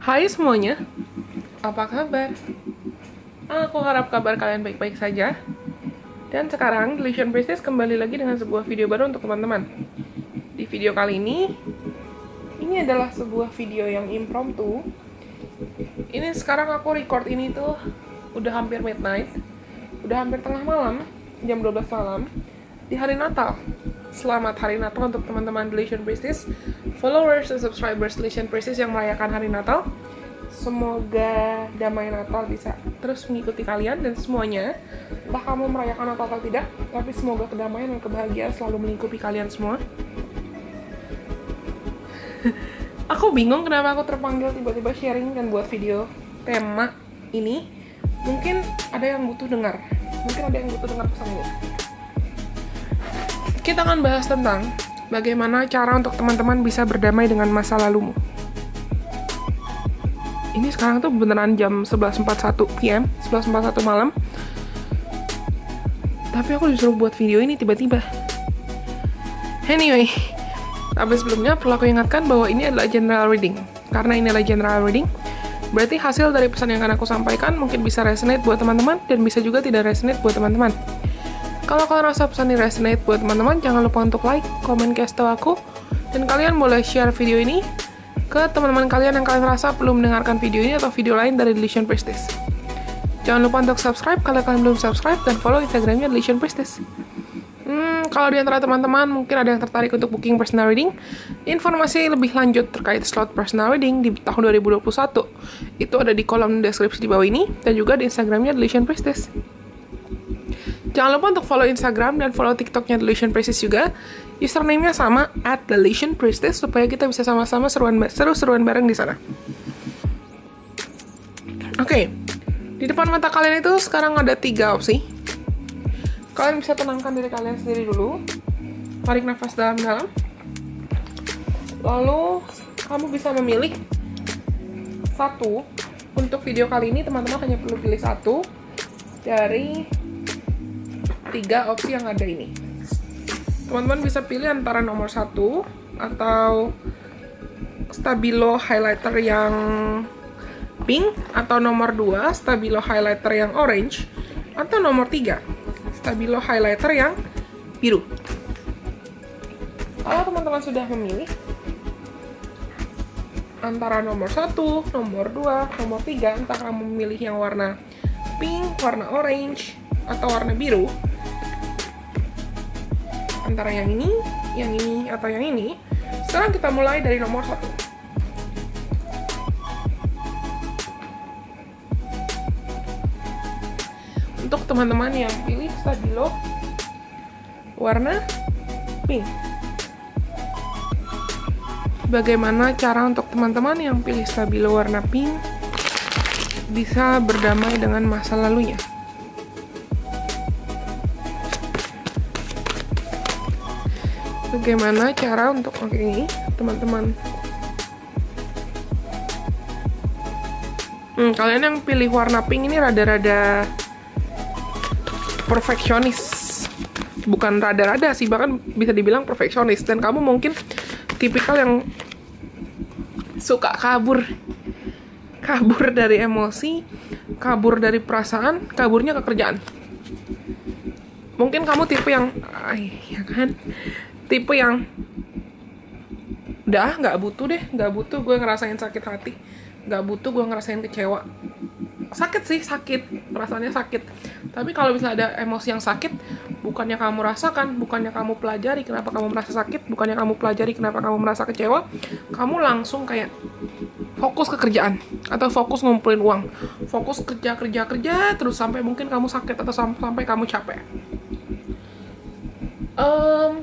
Hai semuanya, apa kabar? Aku harap kabar kalian baik-baik saja. Dan sekarang, Delusion Priestess kembali lagi dengan sebuah video baru untuk teman-teman. Di video kali ini adalah sebuah video yang impromptu. Ini sekarang aku record ini tuh udah hampir midnight, udah hampir tengah malam, jam 12 malam, di hari Natal. Selamat hari Natal untuk teman-teman Delusion Priestess, followers dan subscribers Delusion Priestess yang merayakan hari Natal. Semoga damai Natal bisa terus mengikuti kalian dan semuanya. Entah kamu merayakan Natal atau tidak, tapi semoga kedamaian dan kebahagiaan selalu melingkupi kalian semua. Aku bingung kenapa aku terpanggil tiba-tiba sharing dan buat video tema ini. Mungkin ada yang butuh dengar, pesan ini. Kita akan bahas tentang bagaimana cara untuk teman-teman bisa berdamai dengan masa lalumu. Ini sekarang tuh beneran jam 11.41 PM, 11.41 malam. Tapi aku disuruh buat video ini tiba-tiba. Anyway, tapi sebelumnya perlu aku ingatkan bahwa ini adalah general reading. Karena ini adalah general reading, berarti hasil dari pesan yang akan aku sampaikan mungkin bisa resonate buat teman-teman dan bisa juga tidak resonate buat teman-teman. Kalau kalian rasa pesan ini resonate buat teman-teman, jangan lupa untuk like, komen, kasih tahu aku, dan kalian boleh share video ini ke teman-teman kalian yang kalian rasa belum mendengarkan video ini atau video lain dari Delusion Priestess. Jangan lupa untuk subscribe kalau kalian belum subscribe dan follow Instagramnya Delusion Priestess. Kalau di antara teman-teman mungkin ada yang tertarik untuk booking personal reading, informasi lebih lanjut terkait slot personal reading di tahun 2021 itu ada di kolom deskripsi di bawah ini dan juga di Instagramnya Delusion Priestess. Jangan lupa untuk follow Instagram dan follow TikToknya Delusion Priestess juga. Username-nya sama @DelusionPriestess supaya kita bisa sama-sama seru-seruan bareng di sana. Oke, di depan mata kalian itu sekarang ada 3 opsi. Kalian bisa tenangkan diri kalian sendiri dulu. Tarik nafas dalam-dalam. Lalu kamu bisa memilih satu. Untuk video kali ini teman-teman hanya perlu pilih satu dari 3 opsi yang ada ini. Teman-teman bisa pilih antara nomor 1 atau stabilo highlighter yang pink, atau nomor 2 stabilo highlighter yang orange, atau nomor 3 stabilo highlighter yang biru. Kalau teman-teman sudah memilih antara nomor 1, nomor 2, nomor 3, entah kamu memilih yang warna pink, warna orange, atau warna biru, antara yang ini, atau yang ini. Sekarang kita mulai dari nomor 1. Untuk teman-teman yang pilih stabilo warna pink, bagaimana cara untuk teman-teman yang pilih stabilo warna pink bisa berdamai dengan masa lalunya? Bagaimana cara untuk ini, teman-teman? Kalian yang pilih warna pink ini rada-rada perfeksionis. Bukan rada-rada sih, bahkan bisa dibilang perfeksionis. Dan kamu mungkin tipikal yang suka kabur dari emosi, kabur dari perasaan, kaburnya ke kerjaan. Mungkin kamu tipe yang, ya kan? Tipe yang udah nggak butuh gue ngerasain sakit hati, nggak butuh gue ngerasain kecewa. Sakit perasaannya sakit, tapi kalau misalnya ada emosi yang sakit, bukannya kamu rasakan, bukannya kamu pelajari kenapa kamu merasa sakit, bukannya kamu pelajari kenapa kamu merasa kecewa, kamu langsung kayak fokus ke kerjaan atau fokus ngumpulin uang, fokus kerja terus sampai mungkin kamu sakit atau sampai kamu capek.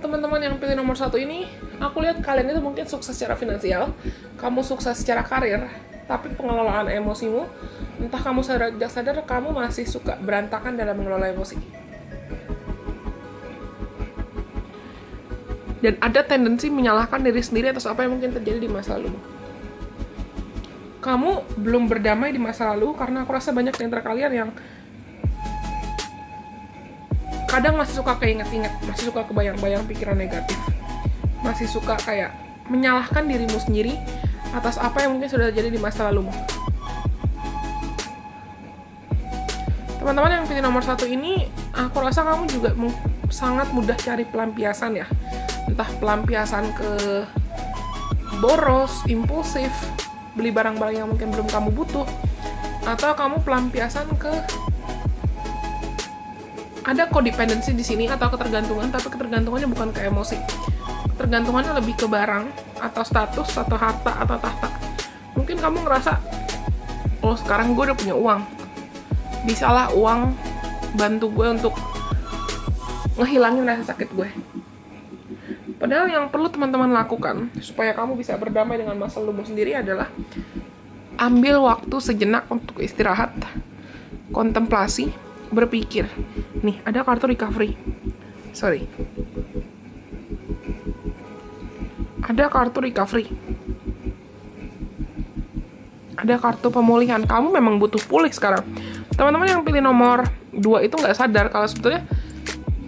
Teman-teman yang pilih nomor 1 ini, aku lihat kalian itu mungkin sukses secara finansial, kamu sukses secara karir, tapi pengelolaan emosimu, entah kamu sadar kamu masih suka berantakan dalam mengelola emosi. Dan ada tendensi menyalahkan diri sendiri atas apa yang mungkin terjadi di masa lalu. Kamu belum berdamai di masa lalu karena aku rasa banyak di antara kalian yang kadang masih suka keinget-inget, masih suka kebayang-bayang pikiran negatif, masih suka kayak menyalahkan dirimu sendiri atas apa yang mungkin sudah terjadi di masa lalumu. Teman-teman yang pilih nomor 1 ini, aku rasa kamu juga sangat mudah cari pelampiasan ya. Entah pelampiasan ke boros, impulsif, beli barang-barang yang mungkin belum kamu butuh, atau kamu pelampiasan ke ada codependency di sini atau ketergantungan, tapi ketergantungannya bukan ke emosi. Ketergantungannya lebih ke barang atau status atau harta atau tahta. Mungkin kamu ngerasa, oh sekarang gue udah punya uang, bisalah uang bantu gue untuk ngehilangin rasa sakit gue. Padahal yang perlu teman-teman lakukan supaya kamu bisa berdamai dengan masa lalumu sendiri adalah ambil waktu sejenak untuk istirahat, kontemplasi, berpikir. Nih, ada kartu recovery. Ada kartu recovery. Ada kartu pemulihan. Kamu memang butuh pulih sekarang. Teman-teman yang pilih nomor 2 itu nggak sadar kalau sebetulnya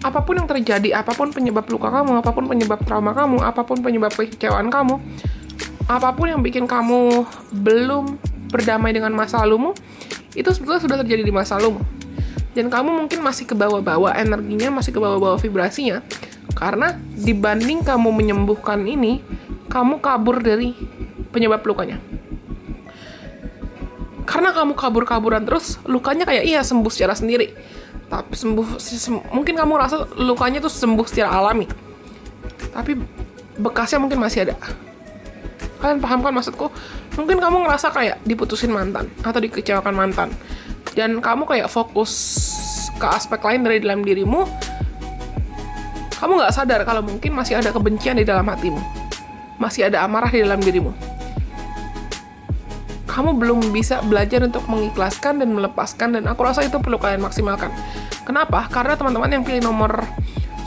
apapun yang terjadi, apapun penyebab luka kamu, apapun penyebab trauma kamu, apapun penyebab kekecewaan kamu, apapun yang bikin kamu belum berdamai dengan masa lalumu, itu sebetulnya sudah terjadi di masa lalumu. Dan kamu mungkin masih kebawa-bawa energinya, masih kebawa-bawa vibrasinya, karena dibanding kamu menyembuhkan ini, kamu kabur dari penyebab lukanya. Karena kamu kabur-kaburan terus, lukanya kayak iya sembuh secara sendiri. Tapi mungkin kamu rasa lukanya tuh sembuh secara alami. Tapi bekasnya mungkin masih ada. Kalian paham kan maksudku? Mungkin kamu ngerasa kayak diputusin mantan atau dikecewakan mantan. Dan kamu kayak fokus ke aspek lain dari dalam dirimu. Kamu nggak sadar kalau mungkin masih ada kebencian di dalam hatimu. Masih ada amarah di dalam dirimu. Kamu belum bisa belajar untuk mengikhlaskan dan melepaskan, dan aku rasa itu perlu kalian maksimalkan. Kenapa? Karena teman-teman yang pilih nomor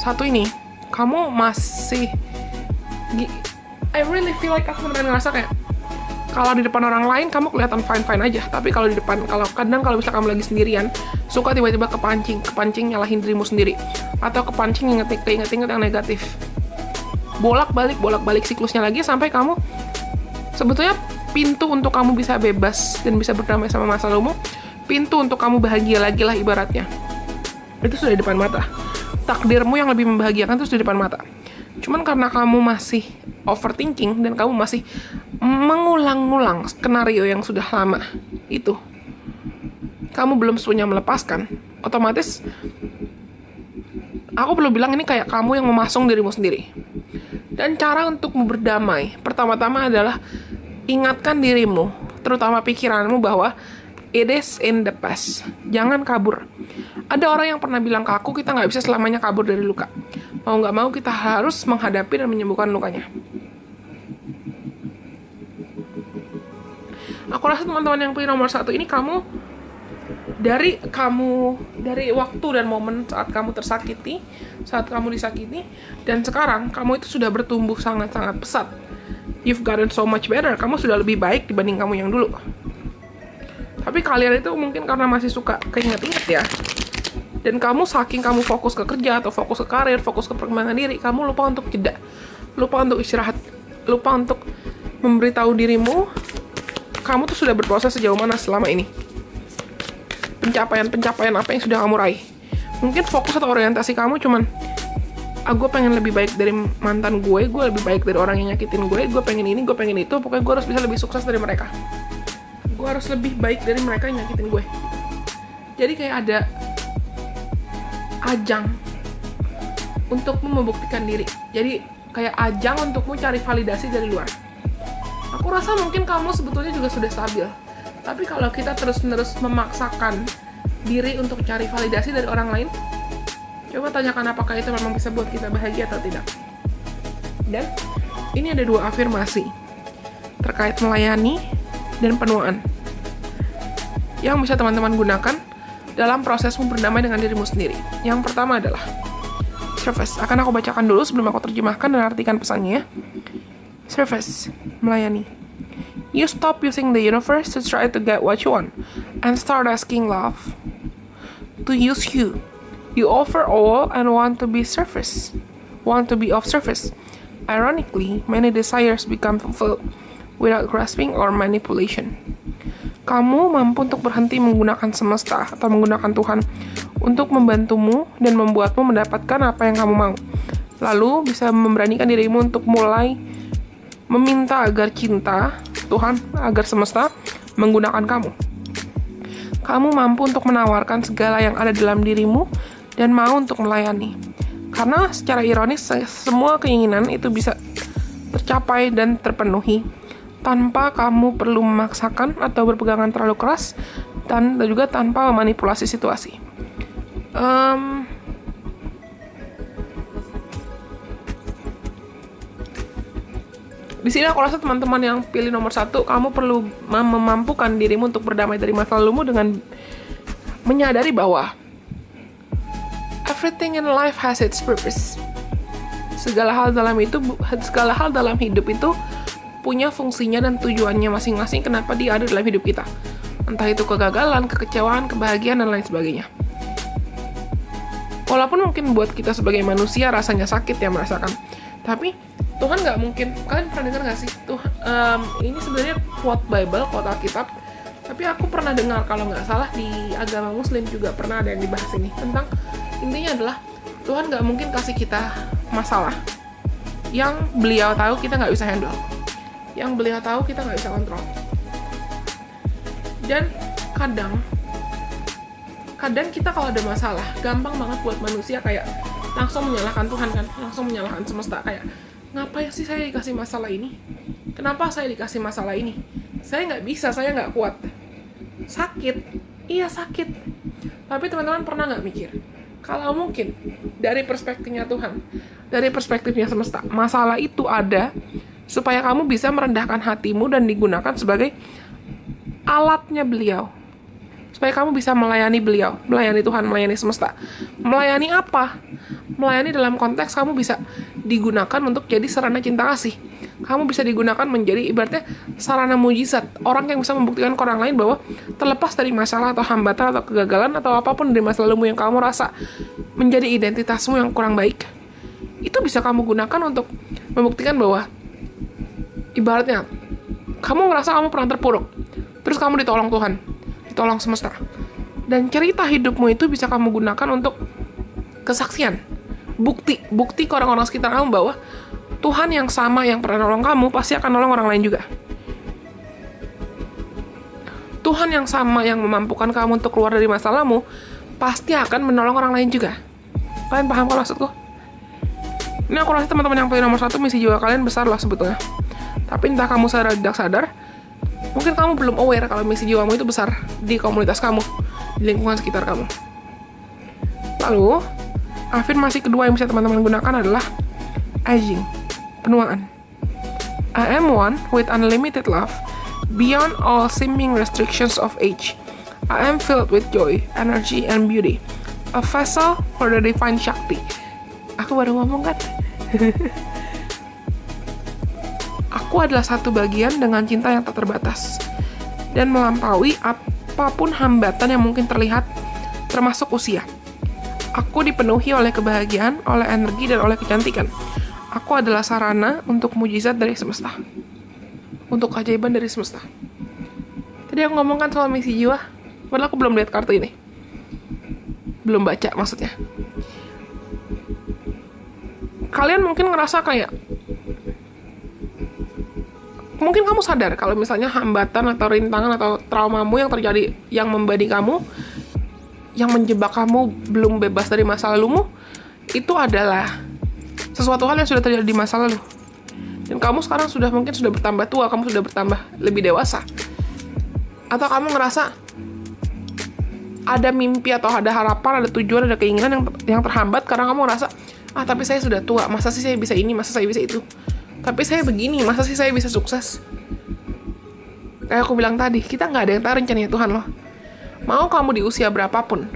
1 ini, kamu masih I really feel like aku benar-benar ngerasa kayak kalau di depan orang lain kamu kelihatan fine-fine aja, tapi kalau di depan, kalau bisa kamu lagi sendirian, suka tiba-tiba kepancing nyalahin dirimu sendiri, atau kepancing inget-inget yang negatif. Bolak-balik siklusnya lagi sampai kamu sebetulnya pintu untuk kamu bisa bebas dan bisa berdamai sama masa lalumu, pintu untuk kamu bahagia lagi lah ibaratnya, itu sudah di depan mata. Takdirmu yang lebih membahagiakan itu sudah di depan mata. Cuman karena kamu masih overthinking dan kamu masih mengulang-ulang skenario yang sudah lama itu, kamu belum sepenuhnya melepaskan, otomatis aku belum bilang ini kayak kamu yang memasung dirimu sendiri. Dan cara untuk berdamai pertama-tama adalah ingatkan dirimu, terutama pikiranmu, bahwa it is in the past. Jangan kabur. Ada orang yang pernah bilang ke aku, kita nggak bisa selamanya kabur dari luka. Mau nggak mau kita harus menghadapi dan menyembuhkan lukanya. Aku rasa teman-teman yang pilih nomor 1 ini, dari waktu dan momen saat kamu tersakiti, saat kamu disakiti, dan sekarang kamu itu sudah bertumbuh sangat-sangat pesat. You've gotten so much better. Kamu sudah lebih baik dibanding kamu yang dulu. Tapi kalian itu mungkin karena masih suka keinget-inget ya. Dan kamu saking kamu fokus ke kerja atau fokus ke karir, fokus ke perkembangan diri, kamu lupa untuk jeda, lupa untuk istirahat, lupa untuk memberitahu dirimu kamu tuh sudah berproses sejauh mana selama ini. Pencapaian apa yang sudah kamu raih. Mungkin fokus atau orientasi kamu cuman gue pengen lebih baik dari mantan gue lebih baik dari orang yang nyakitin gue pengen ini, gue pengen itu, pokoknya gue harus bisa lebih sukses dari mereka, gue harus lebih baik dari mereka yang nyakitin gue. Jadi kayak ada ajang untukmu membuktikan diri, jadi kayak ajang untukmu cari validasi dari luar. Aku rasa mungkin kamu sebetulnya juga sudah stabil, tapi kalau kita terus-menerus memaksakan diri untuk cari validasi dari orang lain, coba tanyakan apakah itu memang bisa buat kita bahagia atau tidak. Dan ini ada 2 afirmasi terkait melayani dan penuaan yang bisa teman-teman gunakan dalam prosesmu berdamai dengan dirimu sendiri. Yang pertama adalah service. Akan aku bacakan dulu sebelum aku terjemahkan dan artikan pesannya ya. Service, melayani. You stop using the universe to try to get what you want and start asking love to use you. You offer all and want to be of service. Ironically, many desires become fulfilled without grasping or manipulation. Kamu mampu untuk berhenti menggunakan semesta atau menggunakan Tuhan untuk membantumu dan membuatmu mendapatkan apa yang kamu mau. Lalu bisa memberanikan dirimu untuk mulai meminta agar cinta Tuhan, agar semesta menggunakan kamu. Kamu mampu untuk menawarkan segala yang ada dalam dirimu dan mau untuk melayani. Karena secara ironis, semua keinginan itu bisa tercapai dan terpenuhi tanpa kamu perlu memaksakan atau berpegangan terlalu keras dan juga tanpa memanipulasi situasi. Di sini aku rasa teman-teman yang pilih nomor 1, kamu perlu memampukan dirimu untuk berdamai dari masa lalumu dengan menyadari bahwa everything in life has its purpose. Segala hal dalam hidup itu punya fungsinya dan tujuannya masing-masing kenapa dia ada dalam hidup kita. Entah itu kegagalan, kekecewaan, kebahagiaan, dan lain sebagainya. Walaupun mungkin buat kita sebagai manusia rasanya sakit ya merasakan, tapi Tuhan nggak mungkin, kalian pernah dengar nggak sih? Ini sebenarnya quote Bible, quote Alkitab, tapi aku pernah dengar kalau nggak salah di agama Muslim juga pernah ada yang dibahas ini tentang, intinya adalah Tuhan nggak mungkin kasih kita masalah yang beliau tahu kita nggak bisa handle, yang beliau tahu kita nggak bisa kontrol. Dan kadang kita kalau ada masalah gampang banget buat manusia kayak langsung menyalahkan Tuhan kan, langsung menyalahkan semesta, kayak ngapain sih saya dikasih masalah ini? Kenapa saya dikasih masalah ini? Saya nggak bisa, saya nggak kuat. Sakit, iya sakit. Tapi teman-teman pernah nggak mikir, kalau mungkin dari perspektifnya Tuhan, dari perspektifnya semesta, masalah itu ada supaya kamu bisa merendahkan hatimu dan digunakan sebagai alatnya beliau. Supaya kamu bisa melayani beliau, melayani Tuhan, melayani semesta. Melayani apa? Melayani dalam konteks kamu bisa digunakan untuk jadi sarana cinta kasih. Kamu bisa digunakan menjadi ibaratnya sarana mujizat. Orang yang bisa membuktikan ke orang lain bahwa terlepas dari masalah atau hambatan atau kegagalan atau apapun dari masa lalumu yang kamu rasa menjadi identitasmu yang kurang baik, itu bisa kamu gunakan untuk membuktikan bahwa ibaratnya kamu merasa kamu pernah terpuruk, terus kamu ditolong Tuhan, ditolong semesta. Dan cerita hidupmu itu bisa kamu gunakan untuk kesaksian, bukti ke orang-orang sekitar kamu bahwa Tuhan yang sama yang pernah nolong kamu pasti akan nolong orang lain juga. Tuhan yang sama yang memampukan kamu untuk keluar dari masalahmu pasti akan menolong orang lain juga. Kalian paham kan maksudku? Ini aku rasa teman-teman yang pilih nomor 1, misi jiwa kalian besar lah sebetulnya. Tapi entah kamu sadar tidak sadar, mungkin kamu belum aware kalau misi jiwamu itu besar di komunitas kamu, di lingkungan sekitar kamu. Lalu, afirmasi kedua yang bisa teman-teman gunakan adalah aging, penuaan. I am one with unlimited love, beyond all seeming restrictions of age. I am filled with joy, energy, and beauty. A vessel for the divine Shakti. Aku baru ngomong kan? Aku adalah satu bagian dengan cinta yang tak terbatas dan melampaui apapun hambatan yang mungkin terlihat, termasuk usia. Aku dipenuhi oleh kebahagiaan, oleh energi, dan oleh kecantikan. Aku adalah sarana untuk mujizat dari semesta, untuk keajaiban dari semesta. Tadi aku ngomongkan soal misi jiwa, padahal aku belum lihat kartu ini, belum baca maksudnya. Kalian mungkin ngerasa kayak, mungkin kamu sadar kalau misalnya hambatan atau rintangan atau traumamu yang terjadi, yang membebani kamu, yang menjebak kamu belum bebas dari masa lalumu, itu adalah sesuatu hal yang sudah terjadi di masa lalu. Dan kamu sekarang mungkin sudah bertambah tua, kamu sudah bertambah lebih dewasa. Atau kamu ngerasa ada mimpi atau ada harapan, ada tujuan, ada keinginan yang terhambat karena kamu ngerasa, tapi saya sudah tua, masa sih saya bisa ini, masa saya bisa itu. Tapi saya begini, masa sih saya bisa sukses. Kayak aku bilang tadi, kita nggak ada yang tahu rencananya Tuhan loh. Mau kamu di usia berapapun,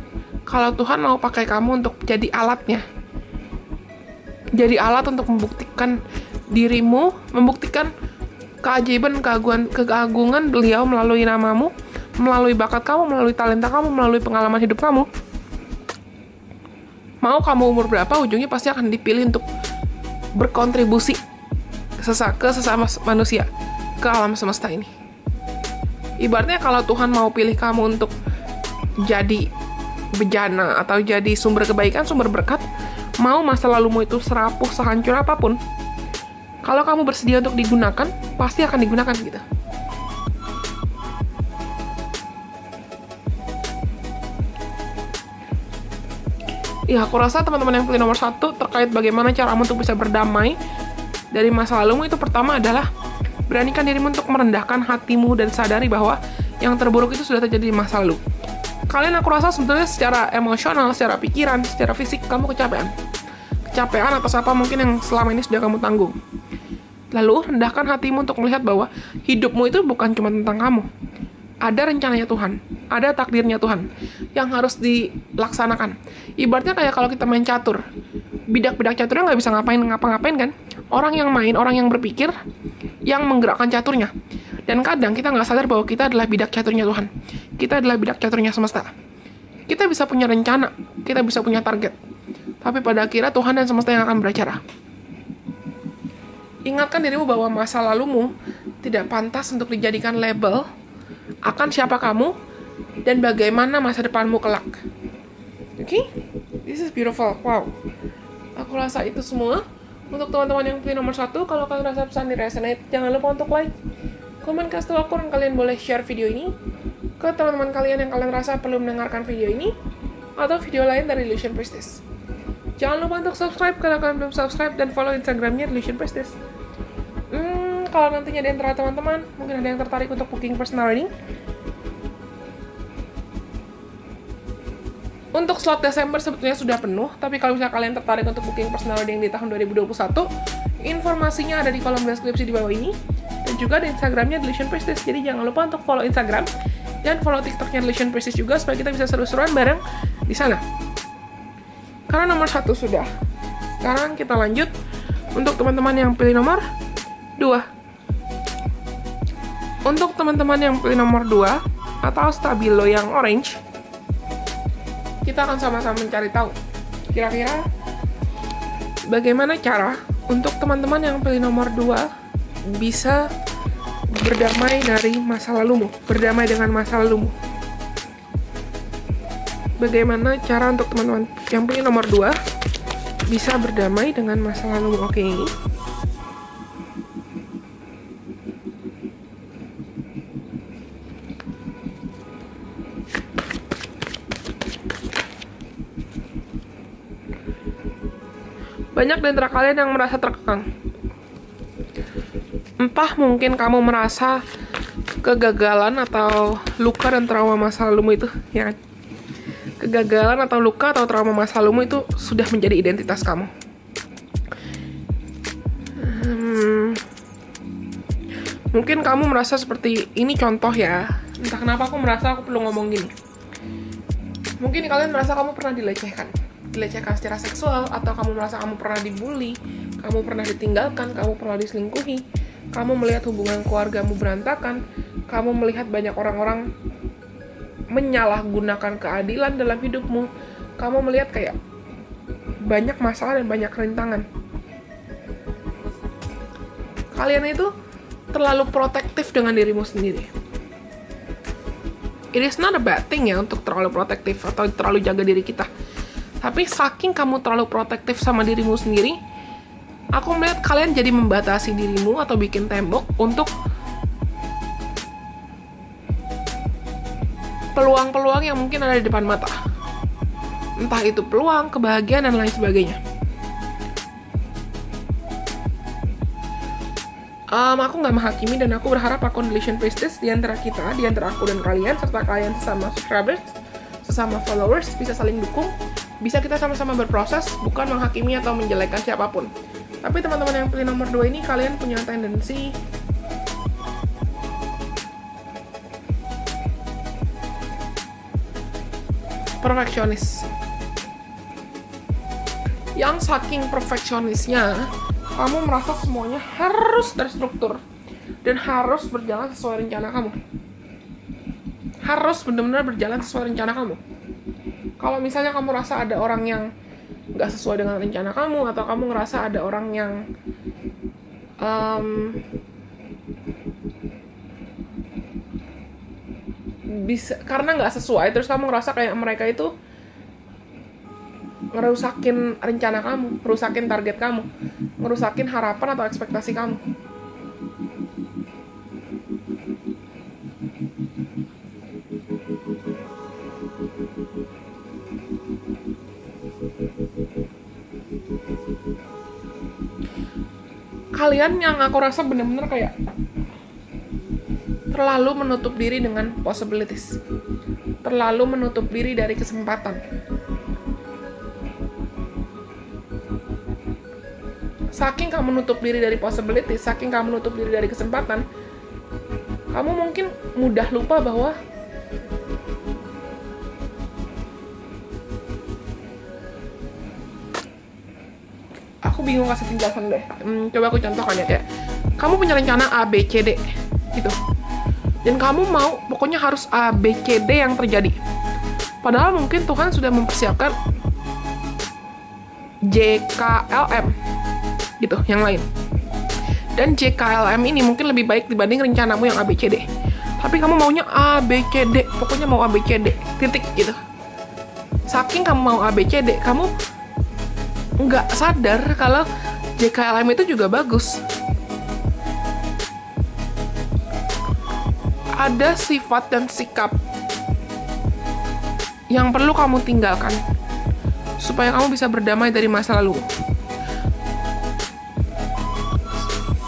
kalau Tuhan mau pakai kamu untuk jadi alatnya, jadi alat untuk membuktikan dirimu, membuktikan keajaiban, keagungan beliau melalui namamu, melalui bakat kamu, melalui talenta kamu, melalui pengalaman hidup kamu. Mau kamu umur berapa, ujungnya pasti akan dipilih untuk berkontribusi ke sesama manusia, ke alam semesta ini. Ibaratnya kalau Tuhan mau pilih kamu untuk jadi bejana atau jadi sumber kebaikan, sumber berkat, mau masa lalumu itu serapuh sehancur apapun, kalau kamu bersedia untuk digunakan, pasti akan digunakan gitu. Ya, aku rasa teman-teman yang pilih nomor 1 terkait bagaimana caramu untuk bisa berdamai dari masa lalumu, itu pertama adalah beranikan dirimu untuk merendahkan hatimu dan sadari bahwa yang terburuk itu sudah terjadi di masa lalu. Kalian, aku rasa sebetulnya secara emosional, secara pikiran, secara fisik, kamu kecapean. Kecapean atas apa mungkin yang selama ini sudah kamu tanggung. Lalu, rendahkan hatimu untuk melihat bahwa hidupmu itu bukan cuma tentang kamu. Ada rencananya Tuhan, ada takdirnya Tuhan yang harus dilaksanakan. Ibaratnya kayak kalau kita main catur, bidak-bidak caturnya nggak bisa ngapa-ngapain kan? Orang yang main, orang yang berpikir, yang menggerakkan caturnya. Dan kadang kita nggak sadar bahwa kita adalah bidak caturnya Tuhan. Kita adalah bidak caturnya semesta. Kita bisa punya rencana, kita bisa punya target. Tapi pada akhirnya Tuhan dan semesta yang akan beracara. Ingatkan dirimu bahwa masa lalumu tidak pantas untuk dijadikan label akan siapa kamu dan bagaimana masa depanmu kelak. Oke? This is beautiful. Wow. Aku rasa itu semua untuk teman-teman yang pilih nomor 1. Kalau kalian rasa pesan ini resonate, jangan lupa untuk like, komen, kasih tahu aku, dan kalian boleh share video ini ke teman-teman kalian yang kalian rasa perlu mendengarkan video ini atau video lain dari Illusion Priestess. Jangan lupa untuk subscribe kalau kalian belum subscribe, dan follow Instagramnya Illusion Priestess. Kalau nantinya di antara teman-teman mungkin ada yang tertarik untuk booking personal reading, untuk slot Desember sebetulnya sudah penuh, tapi kalau misalnya kalian tertarik untuk booking personal reading di tahun 2021, informasinya ada di kolom deskripsi di bawah ini, dan juga di Instagramnya Illusion Priestess. Jadi jangan lupa untuk follow Instagram dan follow TikToknya Illusion Priestess juga, supaya kita bisa seru-seruan bareng di sana. Karena nomor 1 sudah. Sekarang kita lanjut untuk teman-teman yang pilih nomor 2. Untuk teman-teman yang pilih nomor 2 atau stabilo yang orange, kita akan sama-sama mencari tahu kira-kira bagaimana cara untuk teman-teman yang pilih nomor 2 bisa berdamai dari masa lalumu, berdamai dengan masa lalumu. Bagaimana cara untuk teman-teman yang pilih nomor 2 bisa berdamai dengan masa lalumu. Oke. Banyak di antara kalian yang merasa terkekang. Entah mungkin kamu merasa kegagalan atau luka dan trauma masa lalumu itu, ya kan? Kegagalan atau luka atau trauma masa lalumu itu sudah menjadi identitas kamu. Mungkin kamu merasa seperti ini, contoh ya. Entah kenapa aku merasa aku perlu ngomong gini. Mungkin kalian merasa kamu pernah dilecehkan secara seksual, atau kamu merasa kamu pernah dibully, kamu pernah ditinggalkan, kamu pernah diselingkuhi, kamu melihat hubungan keluargamu berantakan, kamu melihat banyak orang-orang menyalahgunakan keadilan dalam hidupmu, kamu melihat kayak banyak masalah dan banyak rintangan. Kalian itu terlalu protektif dengan dirimu sendiri. It is not a bad thing ya untuk terlalu protektif atau terlalu jaga diri kita. Tapi saking kamu terlalu protektif sama dirimu sendiri, aku melihat kalian jadi membatasi dirimu atau bikin tembok untuk peluang-peluang yang mungkin ada di depan mata. Entah itu peluang, kebahagiaan, dan lain sebagainya. Aku nggak menghakimi, dan aku berharap akun Illusion Priestess di antara kita, di antara aku dan kalian, serta kalian sesama subscribers, sesama followers, bisa saling dukung. Bisa kita sama-sama berproses, bukan menghakimi atau menjelekkan siapapun. Tapi teman-teman yang pilih nomor 2 ini, kalian punya tendensi perfeksionis. Yang saking perfeksionisnya, kamu merasa semuanya harus terstruktur dan harus berjalan sesuai rencana kamu. Harus benar-benar berjalan sesuai rencana kamu. Kalau misalnya kamu rasa ada orang yang nggak sesuai dengan rencana kamu, atau kamu ngerasa ada orang yang bisa karena nggak sesuai, terus kamu ngerasa kayak mereka itu ngerusakin rencana kamu, ngerusakin target kamu, ngerusakin harapan atau ekspektasi kamu. Kalian yang aku rasa bener-bener kayak terlalu menutup diri dengan possibilities, terlalu menutup diri dari kesempatan. Saking kamu menutup diri dari possibilities, saking kamu menutup diri dari kesempatan, kamu mungkin mudah lupa bahwa aku bingung kasih penjelasan deh. Coba aku contohkan ya, kayak kamu punya rencana A, B, C, D gitu. Dan kamu mau pokoknya harus A, B, C, D yang terjadi. Padahal mungkin Tuhan sudah mempersiapkan J, K, L, M gitu, yang lain. Dan J, K, L, M ini mungkin lebih baik dibanding rencanamu yang A, B, C, D. Tapi kamu maunya A, B, C, D, pokoknya mau A, B, C, D, titik gitu. Saking kamu mau A, B, C, D, kamu nggak sadar kalau J, K, L, M itu juga bagus. Ada sifat dan sikap yang perlu kamu tinggalkan supaya kamu bisa berdamai dari masa lalu.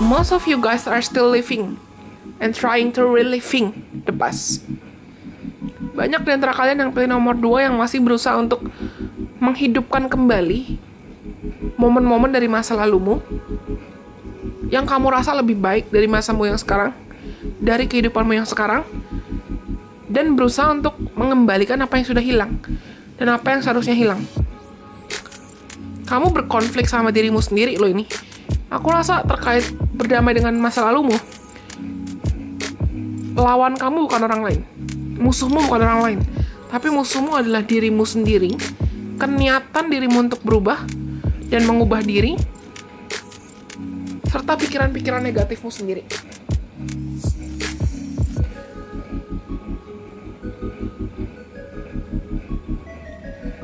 Most of you guys are still living and trying to reliving the past. Banyak di antara kalian yang pilih nomor 2 yang masih berusaha untuk menghidupkan kembali momen-momen dari masa lalumu yang kamu rasa lebih baik dari masamu yang sekarang, dari kehidupanmu yang sekarang, dan berusaha untuk mengembalikan apa yang sudah hilang dan apa yang seharusnya hilang. Kamu berkonflik sama dirimu sendiri loh ini. Aku rasa terkait berdamai dengan masa lalumu, lawan kamu bukan orang lain, musuhmu bukan orang lain, tapi musuhmu adalah dirimu sendiri, keniatan dirimu untuk berubah dan mengubah diri, serta pikiran-pikiran negatifmu sendiri.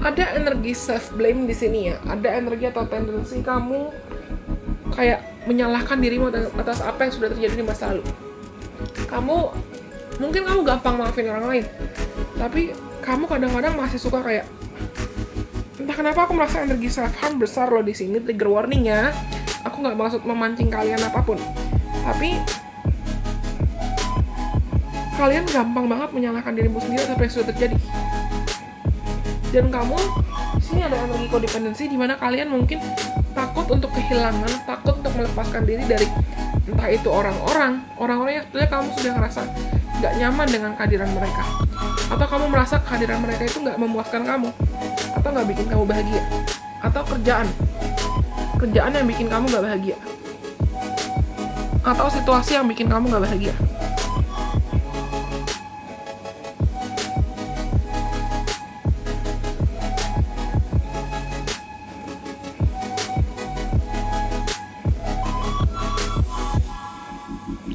Ada energi self-blame di sini ya, ada energi atau tendensi kamu kayak menyalahkan dirimu atas apa yang sudah terjadi di masa lalu. Mungkin kamu gampang maafin orang lain, tapi kamu kadang-kadang masih suka kayak, entah kenapa aku merasa energi self-harm besar loh di sini. Trigger warning ya, aku nggak maksud memancing kalian apapun, tapi kalian gampang banget menyalahkan dirimu sendiri atas apa yang sudah terjadi. Dan kamu, di sini ada energi kodependensi di mana kalian mungkin takut untuk kehilangan, takut untuk melepaskan diri dari entah itu orang-orang yang sebetulnya kamu sudah ngerasa nggak nyaman dengan kehadiran mereka, atau kamu merasa kehadiran mereka itu nggak memuaskan kamu, atau nggak bikin kamu bahagia, atau kerjaan yang bikin kamu nggak bahagia, atau situasi yang bikin kamu nggak bahagia.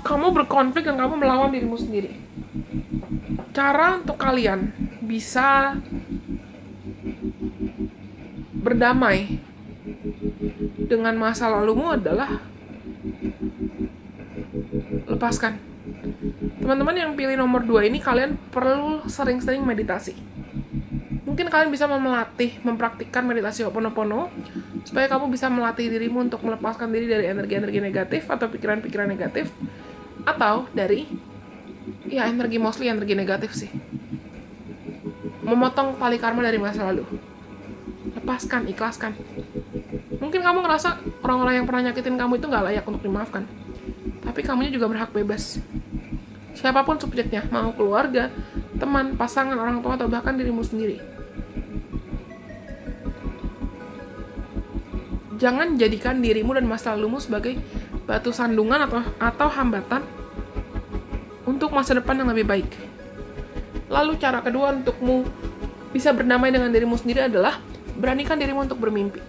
Kamu berkonflik dan kamu melawan dirimu sendiri. Cara untuk kalian bisa berdamai dengan masa lalumu adalah lepaskan. Teman-teman yang pilih nomor 2 ini, kalian perlu sering-sering meditasi. Mungkin kalian bisa mempraktikkan meditasi Ho'oponopono supaya kamu bisa melatih dirimu untuk melepaskan diri dari energi-energi negatif atau pikiran-pikiran negatif, atau dari energi negatif sih. Memotong tali karma dari masa lalu. Lepaskan, ikhlaskan. Mungkin kamu ngerasa orang-orang yang pernah nyakitin kamu itu nggak layak untuk dimaafkan, tapi kamunya juga berhak bebas. Siapapun subjeknya, mau keluarga, teman, pasangan, orang tua, atau bahkan dirimu sendiri. Jangan jadikan dirimu dan masa lalumu sebagai batu sandungan atau hambatan untuk masa depan yang lebih baik. Lalu cara kedua untukmu bisa berdamai dengan dirimu sendiri adalah beranikan dirimu untuk bermimpi.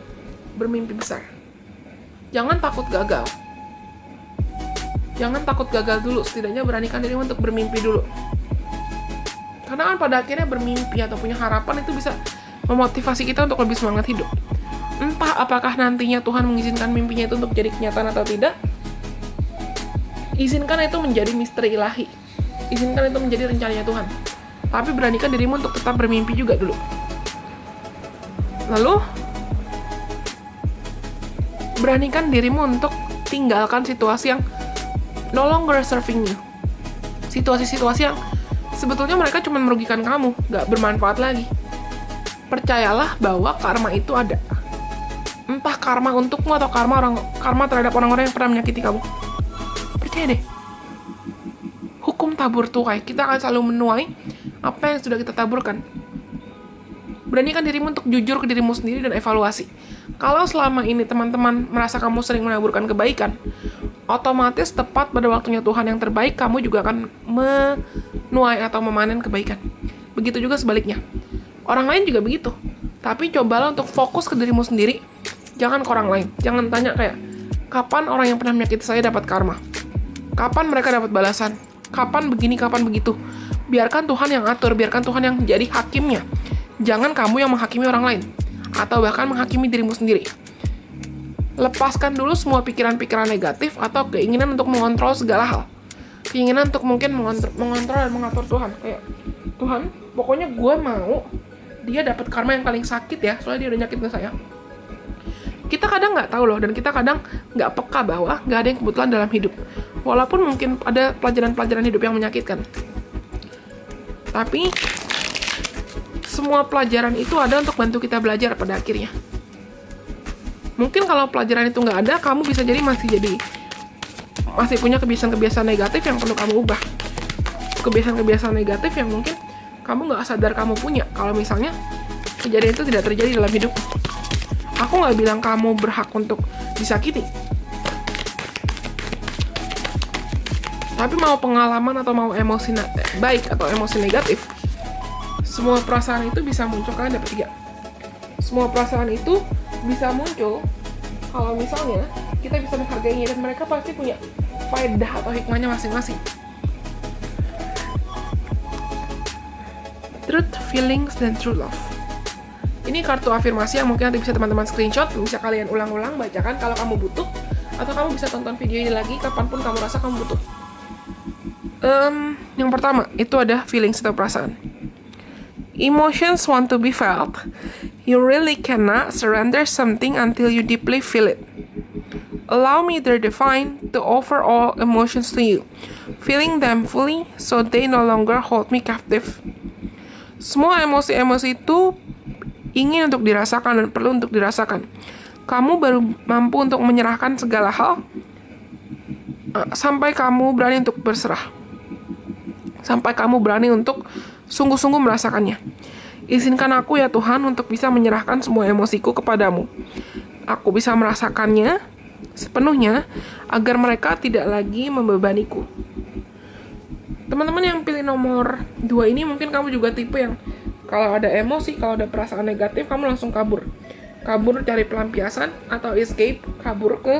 Bermimpi besar. Jangan takut gagal. Jangan takut gagal dulu, setidaknya beranikan dirimu untuk bermimpi dulu. Karena kan pada akhirnya bermimpi atau punya harapan itu bisa memotivasi kita untuk lebih semangat hidup. Entah apakah nantinya Tuhan mengizinkan mimpinya itu untuk jadi kenyataan atau tidak, izinkan itu menjadi misteri ilahi. Izinkan itu menjadi rencananya Tuhan. Tapi beranikan dirimu untuk tetap bermimpi juga dulu. Lalu, beranikan dirimu untuk tinggalkan situasi yang no longer serving you. Situasi-situasi yang sebetulnya mereka cuma merugikan kamu, gak bermanfaat lagi. Percayalah bahwa karma itu ada. Entah karma untukmu atau karma terhadap orang-orang yang pernah menyakiti kamu. Percaya deh. Hukum tabur tuai, kita akan selalu menuai apa yang sudah kita taburkan. Beranikan dirimu untuk jujur ke dirimu sendiri dan evaluasi. Kalau selama ini teman-teman merasa kamu sering menaburkan kebaikan, otomatis tepat pada waktunya Tuhan yang terbaik, kamu juga akan menuai atau memanen kebaikan. Begitu juga sebaliknya. Orang lain juga begitu. Tapi cobalah untuk fokus ke dirimu sendiri, jangan ke orang lain. Jangan tanya kayak, kapan orang yang pernah menyakiti saya dapat karma? Kapan mereka dapat balasan? Kapan begini, kapan begitu? Biarkan Tuhan yang atur, biarkan Tuhan yang jadi hakimnya. Jangan kamu yang menghakimi orang lain, atau bahkan menghakimi dirimu sendiri. Lepaskan dulu semua pikiran-pikiran negatif atau keinginan untuk mengontrol segala hal. Keinginan untuk mungkin mengontrol dan mengatur Tuhan. Kayak, Tuhan, pokoknya gue mau dia dapat karma yang paling sakit ya, soalnya dia udah nyakitin saya. Kita kadang nggak tahu loh, dan kita kadang nggak peka bahwa nggak ada yang kebetulan dalam hidup. Walaupun mungkin ada pelajaran-pelajaran hidup yang menyakitkan. Tapi, semua pelajaran itu ada untuk bantu kita belajar pada akhirnya. Mungkin kalau pelajaran itu nggak ada, kamu bisa jadi masih punya kebiasaan-kebiasaan negatif yang perlu kamu ubah. Kebiasaan-kebiasaan negatif yang mungkin kamu nggak sadar kamu punya. Kalau misalnya kejadian itu tidak terjadi dalam hidup. Aku nggak bilang kamu berhak untuk disakiti. Tapi mau pengalaman atau mau emosi baik atau emosi negatif, semua perasaan itu bisa muncul, kalian dapat 3. Semua perasaan itu bisa muncul kalau misalnya kita bisa menghargainya, dan mereka pasti punya faedah atau hikmahnya masing-masing. Truth, feelings, dan true love. Ini kartu afirmasi yang mungkin nanti bisa teman-teman screenshot, bisa kalian ulang-ulang bacakan kalau kamu butuh, atau kamu bisa tonton video ini lagi kapanpun kamu rasa kamu butuh. Yang pertama, itu ada feelings atau perasaan. Emotions want to be felt. You really cannot surrender something until you deeply feel it. Allow me to define to offer all emotions to you, feeling them fully so they no longer hold me captive. Semua emosi-emosi itu ingin untuk dirasakan dan perlu untuk dirasakan. Kamu baru mampu untuk menyerahkan segala hal sampai kamu berani untuk berserah. Sampai kamu berani untuk sungguh-sungguh merasakannya. Izinkan aku ya Tuhan untuk bisa menyerahkan semua emosiku kepadamu. Aku bisa merasakannya sepenuhnya agar mereka tidak lagi membebaniku. Teman-teman yang pilih nomor 2 ini mungkin kamu juga tipe yang kalau ada emosi, kalau ada perasaan negatif, kamu langsung kabur. Kabur cari pelampiasan atau escape, kabur ke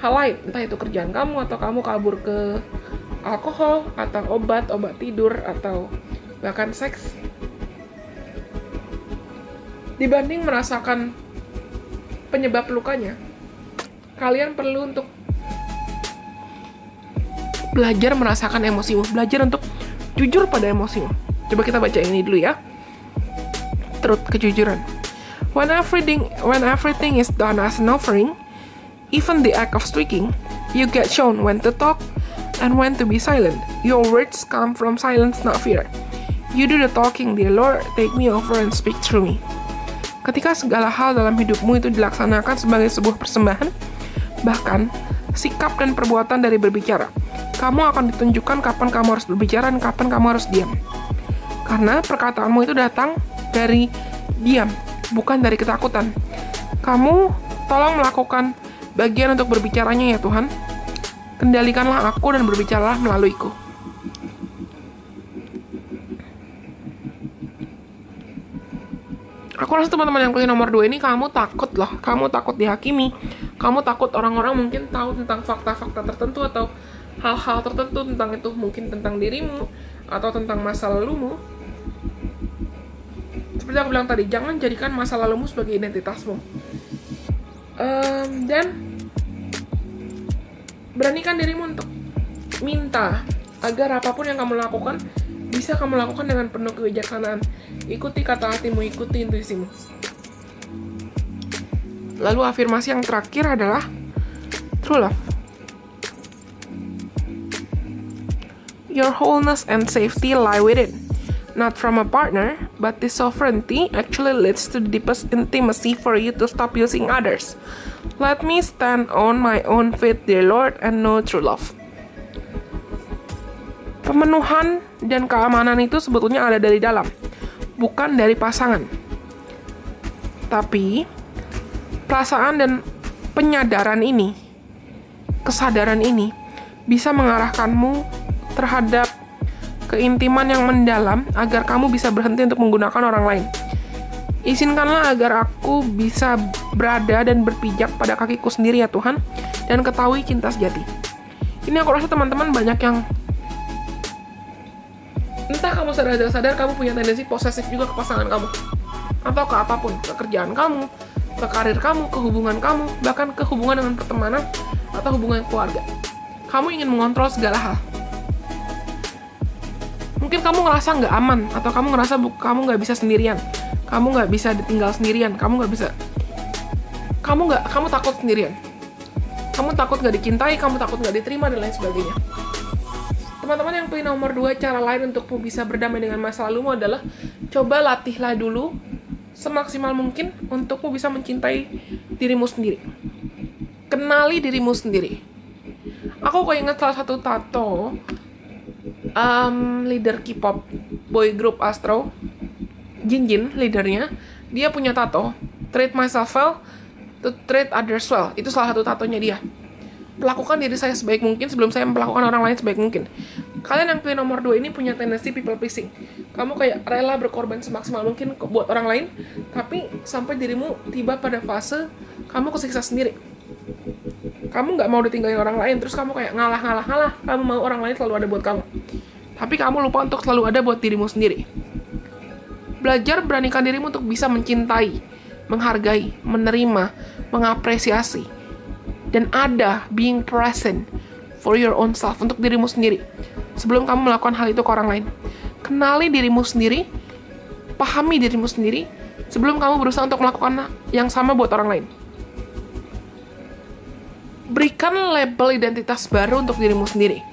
hal lain. Entah itu kerjaan kamu atau kamu kabur ke alkohol atau obat tidur atau bahkan seks. Dibanding merasakan penyebab lukanya, kalian perlu untuk belajar merasakan emosimu, belajar untuk jujur pada emosimu. Coba kita baca ini dulu ya. Truth, kejujuran. When everything is done as an offering, even the act of speaking, you get shown when to talk and when to be silent. Your words come from silence, not fear. You do the talking, dear Lord, take me over and speak through me. Ketika segala hal dalam hidupmu itu dilaksanakan sebagai sebuah persembahan, bahkan sikap dan perbuatan dari berbicara, kamu akan ditunjukkan kapan kamu harus berbicara dan kapan kamu harus diam. Karena perkataanmu itu datang dari diam, bukan dari ketakutan. Kamu tolong melakukan bagian untuk berbicaranya ya Tuhan. Kendalikanlah aku dan berbicaralah melaluiku. Aku rasa teman-teman yang pilih nomor 2 ini kamu takut loh. Kamu takut dihakimi. Kamu takut orang-orang mungkin tahu tentang fakta-fakta tertentu atau hal-hal tertentu tentang itu. Mungkin tentang dirimu atau tentang masa lalumu. Seperti aku bilang tadi, jangan jadikan masa lalumu sebagai identitasmu. Dan beranikan dirimu untuk minta agar apapun yang kamu lakukan bisa kamu lakukan dengan penuh kebijaksanaan. Ikuti kata hatimu, ikuti intuisimu. Lalu afirmasi yang terakhir adalah true love. Your wholeness and safety lie within, not from a partner, but this sovereignty actually leads to the deepest intimacy for you to stop using others. Let me stand on my own feet, dear Lord, and know true love. Pemenuhan dan keamanan itu sebetulnya ada dari dalam, bukan dari pasangan. Tapi, perasaan dan penyadaran ini, kesadaran ini, bisa mengarahkanmu terhadap keintiman yang mendalam agar kamu bisa berhenti untuk menggunakan orang lain. Izinkanlah agar aku bisa berada dan berpijak pada kakiku sendiri ya Tuhan, dan ketahui cinta sejati. Ini aku rasa teman-teman banyak yang entah kamu sadar kamu punya tendensi posesif juga ke pasangan kamu, atau ke apapun, ke kerjaan kamu, ke karir kamu, ke hubungan kamu, bahkan ke hubungan dengan pertemanan atau hubungan keluarga. Kamu ingin mengontrol segala hal. Mungkin kamu ngerasa nggak aman, atau kamu ngerasa kamu nggak bisa sendirian, kamu nggak bisa ditinggal sendirian, kamu takut sendirian, kamu takut nggak dicintai, kamu takut nggak diterima, dan lain sebagainya. Teman-teman yang pilih nomor 2, cara lain untuk bisa berdamai dengan masa lalumu adalah coba latihlah dulu semaksimal mungkin untukmu bisa mencintai dirimu sendiri. Kenali dirimu sendiri. Aku kok ingat salah satu tato leader K-pop boy group Astro, Jinjin leadernya, dia punya tato treat myself well to treat others well. Itu salah satu tatonya dia. Lakukan diri saya sebaik mungkin sebelum saya memperlakukan orang lain sebaik mungkin. Kalian yang pilih nomor 2 ini punya tendensi people pleasing. Kamu kayak rela berkorban semaksimal mungkin buat orang lain, tapi sampai dirimu tiba pada fase kamu kesiksa sendiri. Kamu nggak mau ditinggalin orang lain, terus kamu kayak ngalah. Kamu mau orang lain selalu ada buat kamu, tapi kamu lupa untuk selalu ada buat dirimu sendiri. Belajar beranikan dirimu untuk bisa mencintai, menghargai, menerima, mengapresiasi, dan ada being present for your own self, untuk dirimu sendiri sebelum kamu melakukan hal itu ke orang lain. Kenali dirimu sendiri, pahami dirimu sendiri sebelum kamu berusaha untuk melakukan yang sama buat orang lain. Berikan label identitas baru untuk dirimu sendiri.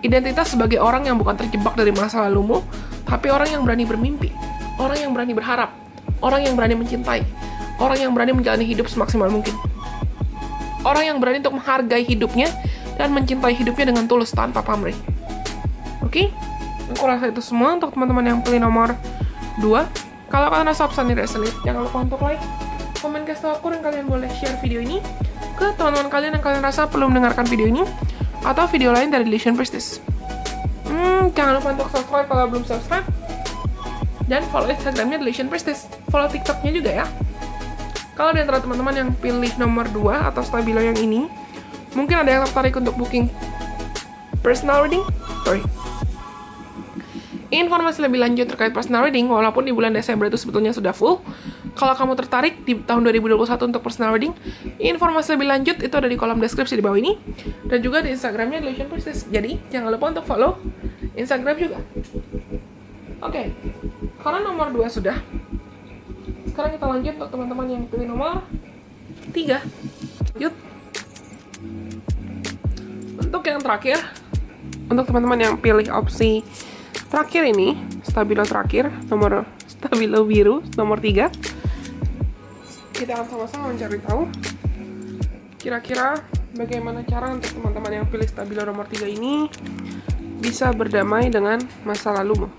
Identitas sebagai orang yang bukan terjebak dari masa lalumu, tapi orang yang berani bermimpi, orang yang berani berharap, orang yang berani mencintai, orang yang berani menjalani hidup semaksimal mungkin. Orang yang berani untuk menghargai hidupnya dan mencintai hidupnya dengan tulus tanpa pamrih. Oke? Aku rasa itu semua untuk teman-teman yang pilih nomor 2. Kalau kalian rasa pesan ini resonate, jangan lupa untuk like, komen, kasih tau aku, dan kalian boleh share video ini ke teman-teman kalian yang kalian rasa perlu mendengarkan video ini atau video lain dari Delusion Priestess. Jangan lupa untuk subscribe kalau belum subscribe, dan follow Instagramnya Delusion Priestess. Follow TikToknya juga ya. Kalau di antara teman-teman yang pilih nomor 2 atau stabilo yang ini, mungkin ada yang tertarik untuk booking personal reading? Informasi lebih lanjut terkait personal reading, walaupun di bulan Desember itu sebetulnya sudah full. Kalau kamu tertarik di tahun 2021 untuk personal reading, informasi lebih lanjut itu ada di kolom deskripsi di bawah ini, dan juga di Instagramnya Delusion Priestess. Jadi, jangan lupa untuk follow Instagram juga. Oke, karena nomor 2 sudah, sekarang kita lanjut untuk teman-teman yang pilih nomor 3. Yuk. Untuk yang terakhir, untuk teman-teman yang pilih opsi terakhir ini, stabilo terakhir, nomor stabilo biru, nomor 3. Kita akan sama-sama mencari tahu kira-kira bagaimana cara untuk teman-teman yang pilih stabilo nomor 3 ini bisa berdamai dengan masa lalumu.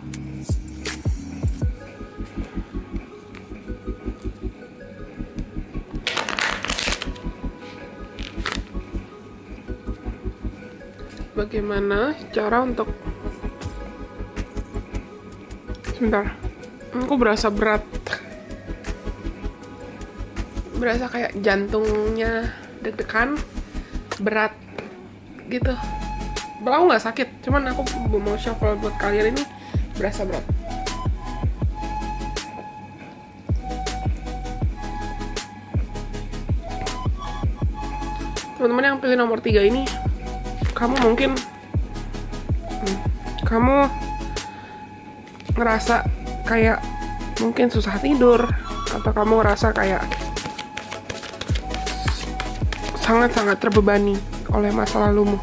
Bagaimana cara untuk... Sebentar, aku berasa berat. Berasa kayak jantungnya deg-degan, berat gitu. Aku nggak sakit, cuman aku mau shuffle buat kalian ini berasa berat. teman-teman yang pilih nomor 3 ini, kamu mungkin kamu ngerasa kayak mungkin susah tidur, atau kamu ngerasa kayak sangat-sangat terbebani oleh masa lalumu.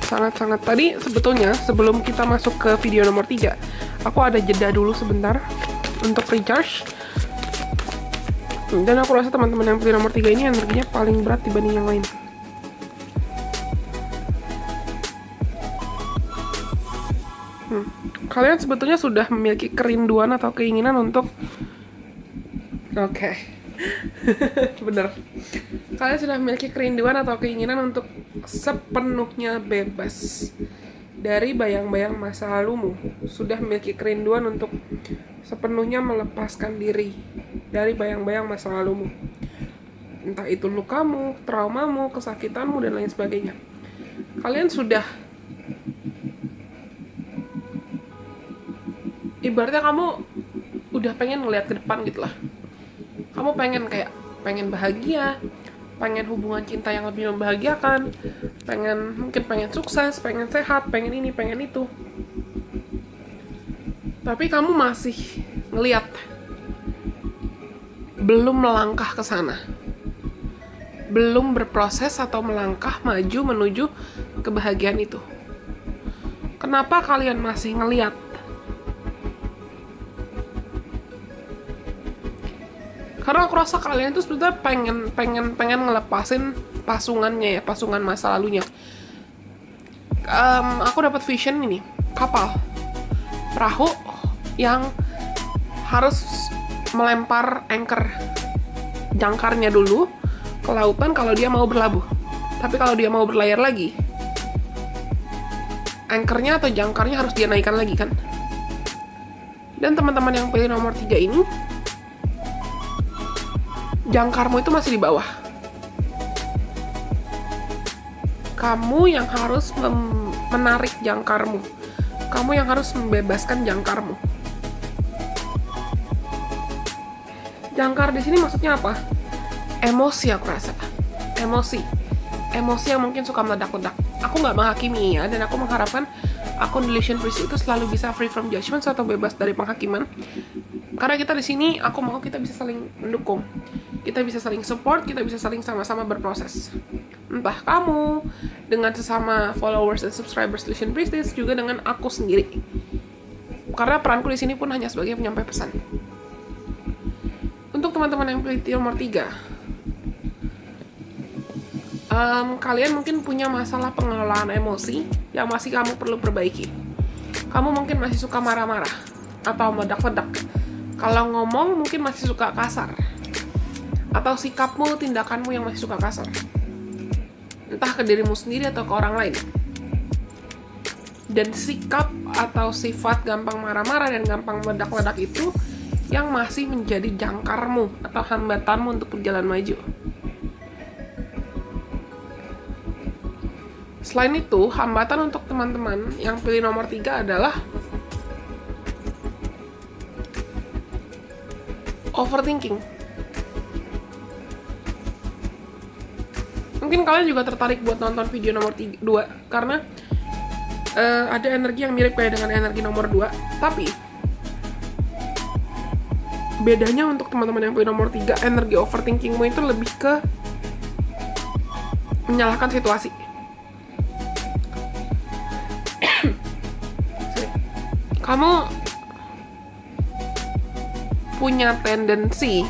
Sangat-sangat. Tadi sebetulnya sebelum kita masuk ke video nomor 3, aku ada jeda dulu sebentar untuk recharge. Dan aku rasa teman-teman yang pilih nomor 3 ini energinya paling berat dibanding yang lain. Kalian sebetulnya sudah memiliki kerinduan atau keinginan untuk bener. Kalian sudah memiliki kerinduan atau keinginan untuk sepenuhnya bebas dari bayang-bayang masa lalumu. Sudah memiliki kerinduan untuk sepenuhnya melepaskan diri dari bayang-bayang masa lalumu. Entah itu lukamu, traumamu, kesakitanmu, dan lain sebagainya. Kalian sudah, ibaratnya kamu udah pengen ngeliat ke depan gitu lah. Kamu pengen bahagia, pengen hubungan cinta yang lebih membahagiakan, mungkin pengen sukses, pengen sehat, pengen ini, pengen itu. Tapi kamu masih ngeliat, belum melangkah ke sana, belum berproses atau melangkah maju menuju kebahagiaan itu. Kenapa kalian masih ngeliat? Karena aku rasa kalian itu sebetulnya pengen ngelepasin pasungannya ya, pasungan masa lalunya. Aku dapat vision ini, kapal, perahu yang harus melempar anchor jangkarnya dulu ke lautan kalau dia mau berlabuh. Tapi kalau dia mau berlayar lagi, anchornya atau jangkarnya harus dia naikkan lagi kan. Dan teman-teman yang pilih nomor 3 ini, jangkarmu itu masih di bawah. Kamu yang harus menarik jangkarmu. Kamu yang harus membebaskan jangkarmu. Jangkar di sini maksudnya apa? Emosi, aku rasa. Emosi yang mungkin suka meledak-ledak. Aku nggak menghakimi ya, dan aku mengharapkan akun Delusion Priest itu selalu bisa free from judgment atau bebas dari penghakiman. Karena kita di sini, aku mau kita bisa saling mendukung. Kita bisa saling support, kita bisa saling sama-sama berproses. Entah kamu dengan sesama followers dan subscribers Delusion Priestess, juga dengan aku sendiri. Karena peranku di sini pun hanya sebagai penyampai pesan. Untuk teman-teman yang pilih nomor 3, kalian mungkin punya masalah pengelolaan emosi yang masih kamu perlu perbaiki. Kamu mungkin masih suka marah-marah atau meledak-ledak. Kalau ngomong mungkin masih suka kasar. Atau sikapmu, tindakanmu yang masih suka kasar. Entah ke dirimu sendiri atau ke orang lain. Dan sikap atau sifat gampang marah-marah dan gampang meledak-ledak itu yang masih menjadi jangkarmu atau hambatanmu untuk berjalan maju. Selain itu, hambatan untuk teman-teman yang pilih nomor 3 adalah overthinking. Mungkin kalian juga tertarik buat nonton video nomor 2 karena ada energi yang mirip kayak dengan energi nomor 2, tapi bedanya untuk teman-teman yang pilih nomor 3, energi overthinkingmu itu lebih ke menyalahkan situasi. Kamu punya tendensi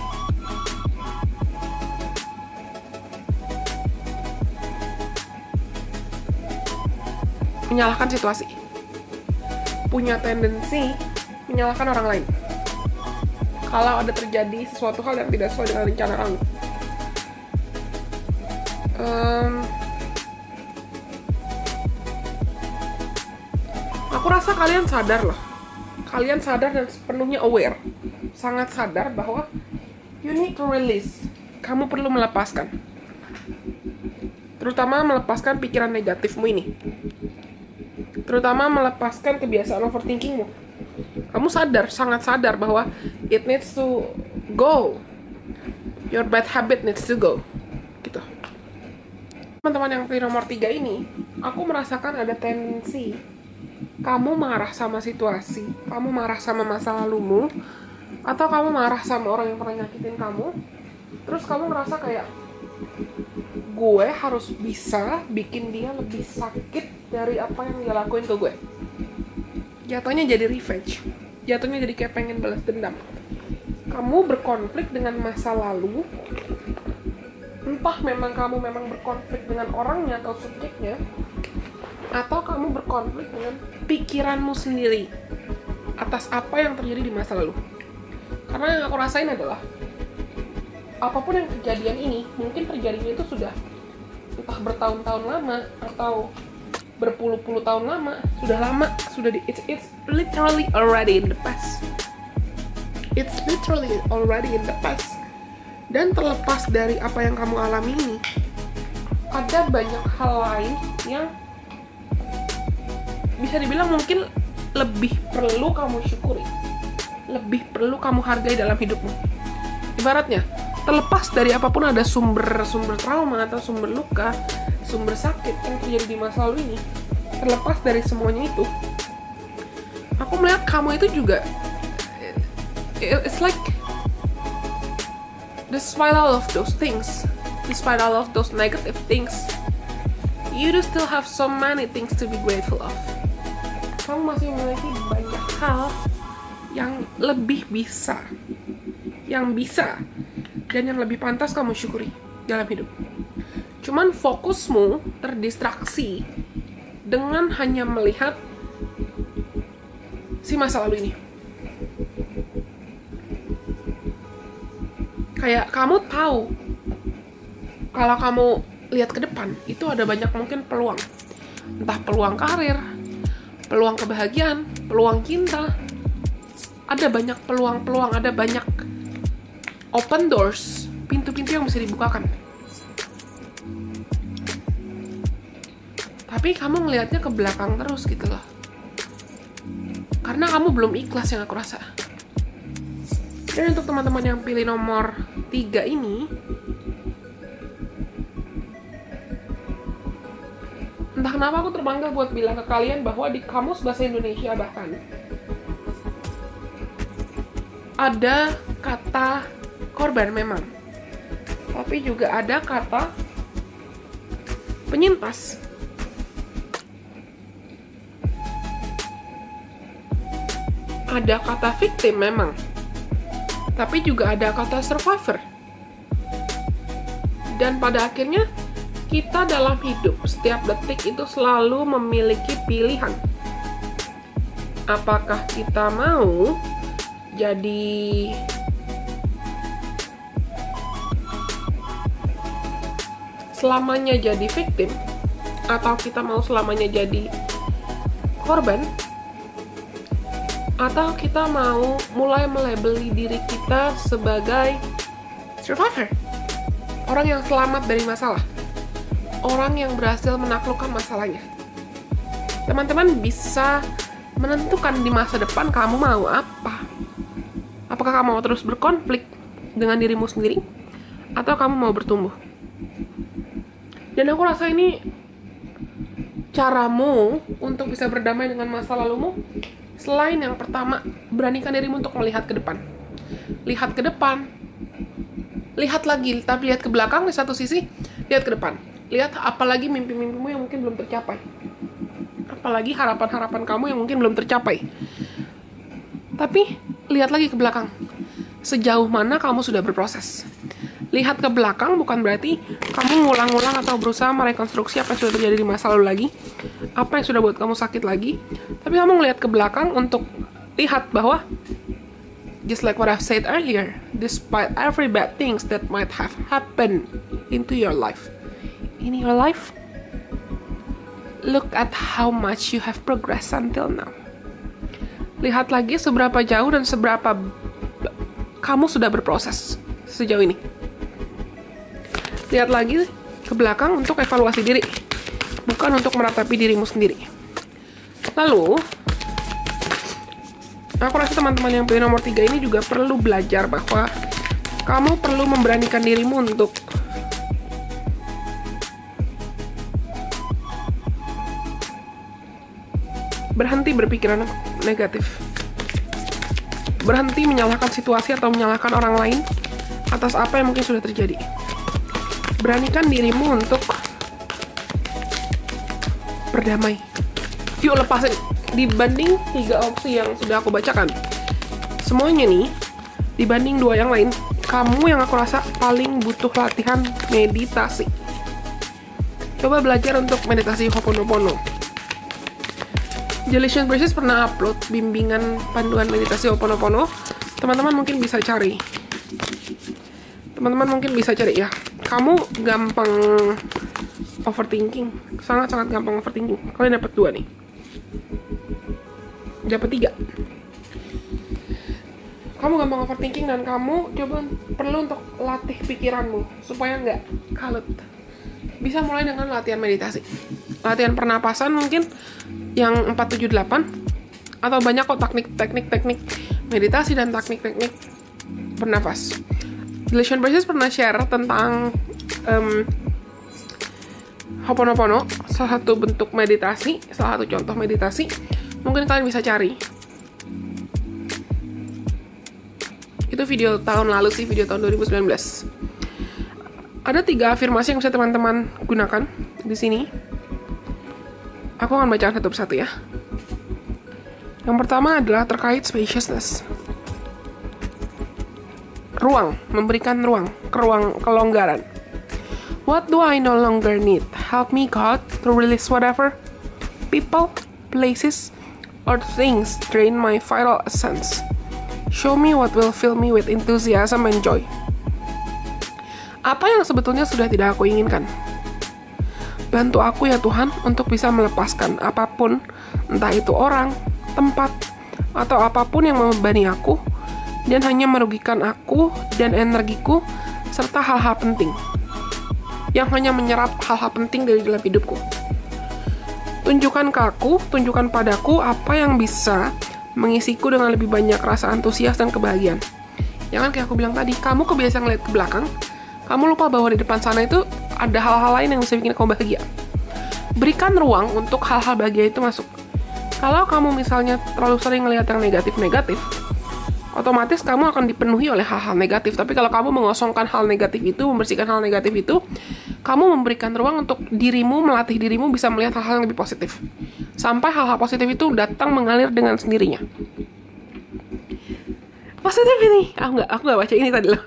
menyalahkan situasi, punya tendensi menyalahkan orang lain kalau ada terjadi sesuatu hal yang tidak sesuai dengan rencana kamu. Aku rasa kalian sadar loh. Kalian sadar dan sepenuhnya aware. Sangat sadar bahwa you need to release. Kamu perlu melepaskan. Terutama melepaskan pikiran negatifmu ini. Terutama melepaskan kebiasaan overthinkingmu. Kamu sadar, sangat sadar bahwa it needs to go. Your bad habit needs to go. Gitu. Teman-teman yang pilih nomor 3 ini, aku merasakan ada tendensi kamu marah sama situasi, kamu marah sama masa lalumu, atau kamu marah sama orang yang pernah nyakitin kamu, terus kamu ngerasa kayak gue harus bisa bikin dia lebih sakit dari apa yang dia lakuin ke gue. Jatuhnya jadi revenge, jatuhnya jadi kayak pengen balas dendam. Kamu berkonflik dengan masa lalu, entah memang kamu berkonflik dengan orangnya atau subjeknya, atau kamu berkonflik dengan pikiranmu sendiri atas apa yang terjadi di masa lalu. Karena yang aku rasain adalah apapun yang kejadian ini, mungkin terjadinya itu sudah entah bertahun-tahun lama atau berpuluh-puluh tahun lama, it's literally already in the past. It's literally already in the past. Dan terlepas dari apa yang kamu alami ini, ada banyak hal lain yang bisa dibilang mungkin lebih perlu kamu syukuri, lebih perlu kamu hargai dalam hidupmu. Ibaratnya, terlepas dari apapun ada sumber trauma atau sumber luka, sumber sakit yang terjadi di masa lalu ini, terlepas dari semuanya itu, aku melihat kamu itu juga, it's like, despite all of those things, despite all of those negative things, you do still have so many things to be grateful of. Kamu masih memiliki banyak hal yang lebih bisa, dan yang lebih pantas kamu syukuri dalam hidup. Cuman fokusmu terdistraksi dengan hanya melihat si masa lalu ini. Kayak kamu tahu kalau kamu lihat ke depan itu ada banyak mungkin peluang, entah peluang karir, peluang kebahagiaan, peluang cinta, ada banyak peluang-peluang, ada banyak open doors, pintu-pintu yang bisa dibukakan. Tapi kamu ngelihatnya ke belakang terus gitu loh, karena kamu belum ikhlas yang aku rasa. Dan untuk teman-teman yang pilih nomor 3 ini, entah kenapa aku terpanggil buat bilang ke kalian bahwa di Kamus Bahasa Indonesia bahkan ada kata korban memang, tapi juga ada kata penyintas. Ada kata victim memang, tapi juga ada kata survivor. Dan pada akhirnya kita dalam hidup setiap detik itu selalu memiliki pilihan. Apakah kita mau jadi selamanya jadi victim, atau kita mau selamanya jadi korban, atau kita mau mulai melabeli diri kita sebagai survivor, orang yang selamat dari masalah, orang yang berhasil menaklukkan masalahnya. Teman-teman bisa menentukan di masa depan kamu mau apa. Apakah kamu mau terus berkonflik dengan dirimu sendiri, atau kamu mau bertumbuh? Dan aku rasa ini caramu untuk bisa berdamai dengan masa lalumu. Selain yang pertama, beranikan dirimu untuk melihat ke depan. Lihat ke depan, lihat lagi, tapi lihat ke belakang di satu sisi, lihat ke depan. Lihat apalagi mimpi-mimpimu yang mungkin belum tercapai. Apalagi harapan-harapan kamu yang mungkin belum tercapai. Tapi, lihat lagi ke belakang. Sejauh mana kamu sudah berproses. Lihat ke belakang bukan berarti kamu ngulang-ngulang atau berusaha merekonstruksi apa yang sudah terjadi di masa lalu lagi, apa yang sudah buat kamu sakit lagi, tapi kamu ngelihat ke belakang untuk lihat bahwa just like what I've said earlier, despite every bad things that might have happened into your life, in your life, look at how much you have progressed until now. Lihat lagi seberapa jauh dan seberapa kamu sudah berproses sejauh ini. Lihat lagi ke belakang untuk evaluasi diri, bukan untuk meratapi dirimu sendiri. Lalu, aku rasa teman-teman yang pilih nomor 3 ini juga perlu belajar bahwa kamu perlu memberanikan dirimu untuk Berhenti berpikiran negatif. Berhenti menyalahkan situasi atau menyalahkan orang lain atas apa yang mungkin sudah terjadi. Beranikan dirimu untuk berdamai. Yuk lepasin. Dibanding 3 opsi yang sudah aku bacakan, semuanya nih, dibanding 2 yang lain, kamu yang aku rasa paling butuh latihan meditasi. Coba belajar untuk meditasi Ho'oponopono. Jelicious Braces pernah upload bimbingan panduan meditasi Ho'oponopono. Teman-teman mungkin bisa cari. Ya. Kamu gampang overthinking, sangat-sangat gampang overthinking. Kalian dapat 2 nih. Dapat 3. Kamu gampang overthinking dan kamu coba perlu untuk latih pikiranmu supaya nggak kalut. Bisa mulai dengan latihan meditasi. Latihan pernapasan mungkin yang 478, atau banyak kok teknik meditasi dan teknik bernafas. Jelicious Braces pernah share tentang Ho'oponopono, salah satu bentuk meditasi, salah satu contoh meditasi. Mungkin kalian bisa cari. Itu video tahun lalu sih, video tahun 2019. Ada 3 afirmasi yang bisa teman-teman gunakan di sini. Aku akan bacakan satu persatu ya. Yang pertama adalah terkait spaciousness. Ruang, memberikan ruang, kelonggaran. What do I no longer need? Help me God to release whatever people, places, or things drain my vital essence. Show me what will fill me with enthusiasm and joy. Apa yang sebetulnya sudah tidak aku inginkan? Bantu aku ya Tuhan untuk bisa melepaskan apapun, entah itu orang, tempat, atau apapun yang membebani aku dan hanya merugikan aku dan energiku, serta hal-hal penting yang hanya menyerap hal-hal penting dari dalam hidupku. Tunjukkan padaku apa yang bisa mengisiku dengan lebih banyak rasa antusias dan kebahagiaan. Jangan kayak aku bilang tadi, kamu kebiasaan ngeliat ke belakang, kamu lupa bahwa di depan sana itu ada hal-hal lain yang bisa bikin kamu bahagia. Berikan ruang untuk hal-hal bahagia itu masuk. Kalau kamu misalnya terlalu sering ngelihat yang negatif-negatif, otomatis kamu akan dipenuhi oleh hal-hal negatif. Tapi kalau kamu mengosongkan hal negatif itu, membersihkan hal negatif itu, kamu memberikan ruang untuk dirimu, melatih dirimu bisa melihat hal-hal yang lebih positif. Sampai hal-hal positif itu datang mengalir dengan sendirinya. Positif ini. Aku nggak baca ini tadi loh.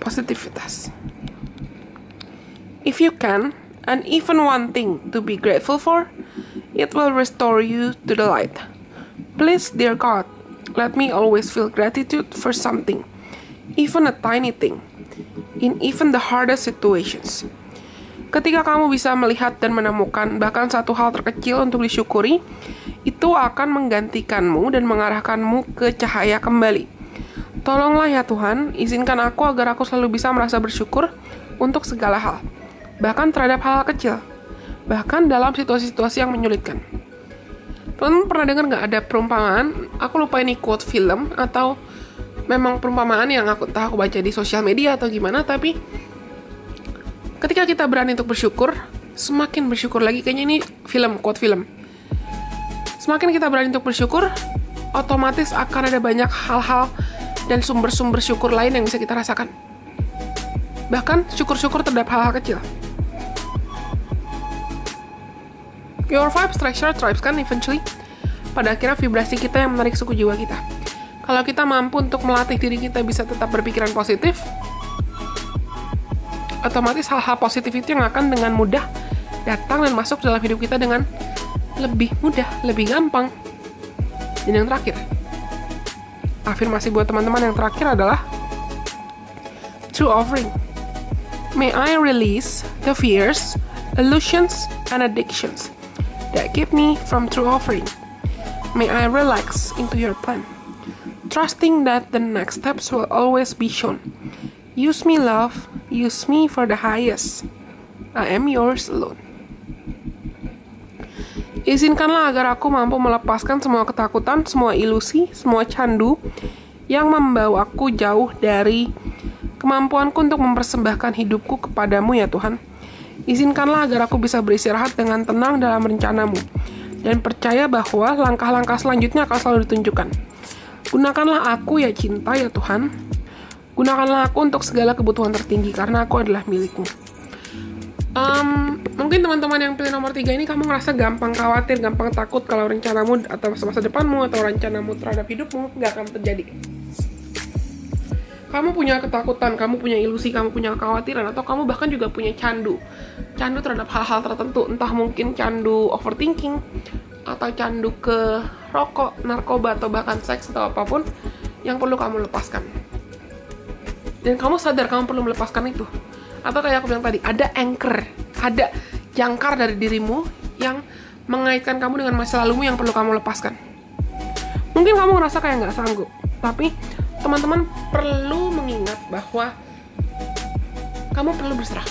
Positivitas. If you can, and even one thing to be grateful for, it will restore you to the light. Please, dear God, let me always feel gratitude for something, even a tiny thing, in even the hardest situations. Ketika kamu bisa melihat dan menemukan bahkan satu hal terkecil untuk disyukuri, itu akan menggantikanmu dan mengarahkanmu ke cahaya kembali. Tolonglah ya Tuhan, izinkan aku agar aku selalu bisa merasa bersyukur untuk segala hal, bahkan terhadap hal-hal kecil, bahkan dalam situasi-situasi yang menyulitkan. Teman-teman pernah dengar nggak ada perumpamaan? Aku lupa ini quote film atau memang perumpamaan yang aku baca di sosial media atau gimana, tapi ketika kita berani untuk bersyukur, semakin bersyukur lagi. Kayaknya ini quote film. Semakin kita berani untuk bersyukur, otomatis akan ada banyak hal-hal dan sumber-sumber syukur lain yang bisa kita rasakan. Bahkan syukur-syukur terhadap hal-hal kecil. Your vibes strikes your tribes kan eventually. Pada akhirnya vibrasi kita yang menarik suku jiwa kita. Kalau kita mampu untuk melatih diri kita bisa tetap berpikiran positif, otomatis hal-hal positif itu yang akan dengan mudah datang dan masuk dalam hidup kita dengan lebih mudah, lebih gampang. Dan yang terakhir, afirmasi buat teman-teman yang terakhir adalah true offering. May I release the fears, illusions, and addictions that keep me from true offering. May I relax into your plan, trusting that the next steps will always be shown. Use me, love. Use me for the highest. I am yours alone. Izinkanlah agar aku mampu melepaskan semua ketakutan, semua ilusi, semua candu yang membawa aku jauh dari kemampuanku untuk mempersembahkan hidupku kepadamu ya Tuhan. Izinkanlah agar aku bisa beristirahat dengan tenang dalam rencanamu, dan percaya bahwa langkah-langkah selanjutnya akan selalu ditunjukkan. Gunakanlah aku ya cinta ya Tuhan. Gunakanlah aku untuk segala kebutuhan tertinggi, karena aku adalah milikmu. Mungkin teman-teman yang pilih nomor 3 ini kamu ngerasa gampang khawatir, gampang takut kalau rencanamu atau masa depanmu atau rencanamu terhadap hidupmu nggak akan terjadi. Kamu punya ketakutan, kamu punya ilusi, kamu punya kekhawatiran, atau kamu bahkan juga punya candu terhadap hal-hal tertentu, entah mungkin candu overthinking, atau candu ke rokok, narkoba, atau bahkan seks, atau apapun yang perlu kamu lepaskan. Dan kamu sadar kamu perlu melepaskan itu. Atau kayak aku bilang tadi, ada anchor, ada jangkar dari dirimu yang mengaitkan kamu dengan masa lalumu yang perlu kamu lepaskan. Mungkin kamu ngerasa kayak nggak sanggup, tapi teman-teman perlu mengingat bahwa kamu perlu berserah.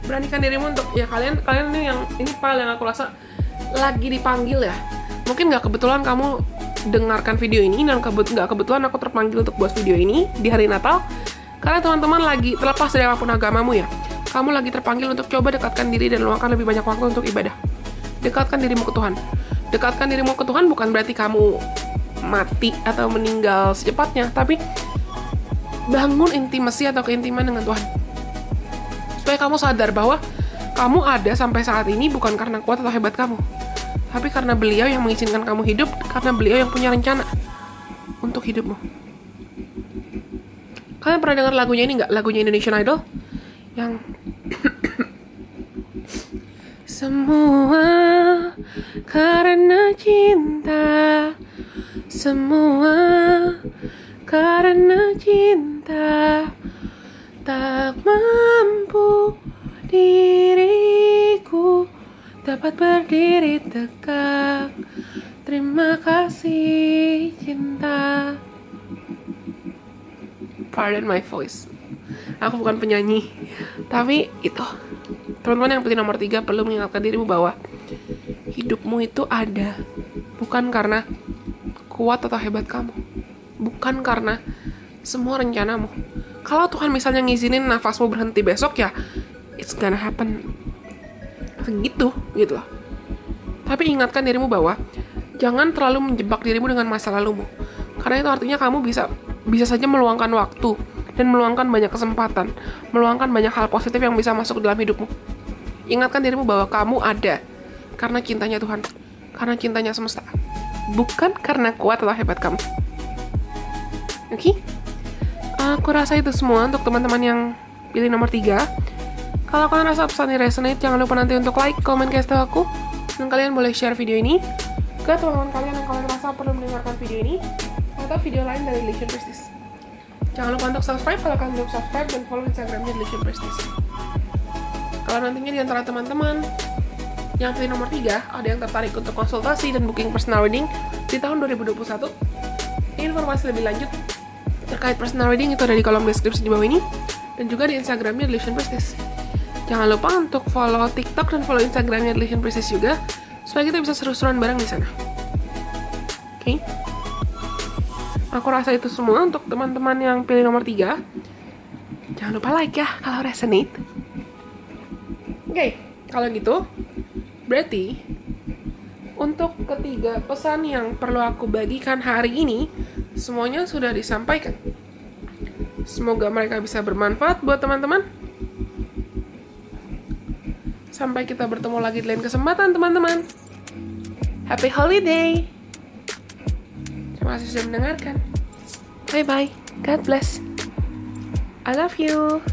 Beranikan dirimu untuk, ya kalian ini file yang aku rasa lagi dipanggil ya. Mungkin nggak kebetulan kamu dengarkan video ini, dan nggak kebetulan aku terpanggil untuk buat video ini di hari Natal. Karena teman-teman lagi, terlepas dari apapun agamamu ya, kamu lagi terpanggil untuk coba dekatkan diri dan luangkan lebih banyak waktu untuk ibadah. Dekatkan dirimu ke Tuhan. Dekatkan dirimu ke Tuhan bukan berarti kamu mati atau meninggal secepatnya, tapi bangun intimasi atau keintiman dengan Tuhan. Supaya kamu sadar bahwa kamu ada sampai saat ini bukan karena kuat atau hebat kamu, tapi karena Beliau yang mengizinkan kamu hidup, karena Beliau yang punya rencana untuk hidupmu. Kalian pernah dengar lagunya ini nggak? Lagunya Indonesian Idol yang semua karena cinta, semua karena cinta, tak mampu diriku dapat berdiri tegak. Terima kasih cinta. Pardon my voice, aku bukan penyanyi, tapi itu teman-teman yang pilih nomor 3 perlu mengingatkan dirimu bahwa hidupmu itu ada bukan karena kuat atau hebat kamu, bukan karena semua rencanamu. Kalau Tuhan misalnya ngizinin nafasmu berhenti besok, ya it's gonna happen segitu gitu loh. Tapi ingatkan dirimu bahwa jangan terlalu menjebak dirimu dengan masa lalumu, karena itu artinya kamu bisa saja meluangkan waktu dan meluangkan banyak kesempatan, meluangkan banyak hal positif yang bisa masuk dalam hidupmu. Ingatkan dirimu bahwa kamu ada karena cintanya Tuhan, karena cintanya semesta, bukan karena kuat atau hebat kamu. Oke? Aku rasa itu semua untuk teman-teman yang pilih nomor 3. Kalau kalian rasa pesan ini resonate, jangan lupa nanti untuk like, komen, kasih tahu aku, dan kalian boleh share video ini ke teman-teman kalian yang kalian rasa perlu mendengarkan video ini atau video lain dari Lesion Prestige. Jangan lupa untuk subscribe kalau kalian belum subscribe, dan follow Instagramnya Lesion Prestige. Kalau nantinya di antara teman-teman yang pilih nomor 3 ada yang tertarik untuk konsultasi dan booking personal reading di tahun 2021, informasi lebih lanjut terkait personal reading itu ada di kolom deskripsi di bawah ini, dan juga di Instagramnya Lesion Prestige. Jangan lupa untuk follow TikTok dan follow Instagramnya Lesion Prestige juga, supaya kita bisa seru-seruan bareng di sana. Oke? Aku rasa itu semua untuk teman-teman yang pilih nomor 3. Jangan lupa like ya kalau resonate. Oke, kalau gitu berarti untuk ketiga pesan yang perlu aku bagikan hari ini semuanya sudah disampaikan. Semoga mereka bisa bermanfaat buat teman-teman. Sampai kita bertemu lagi di lain kesempatan, teman-teman. Happy holiday. Terima kasih sudah mendengarkan. Bye-bye. God bless. I love you.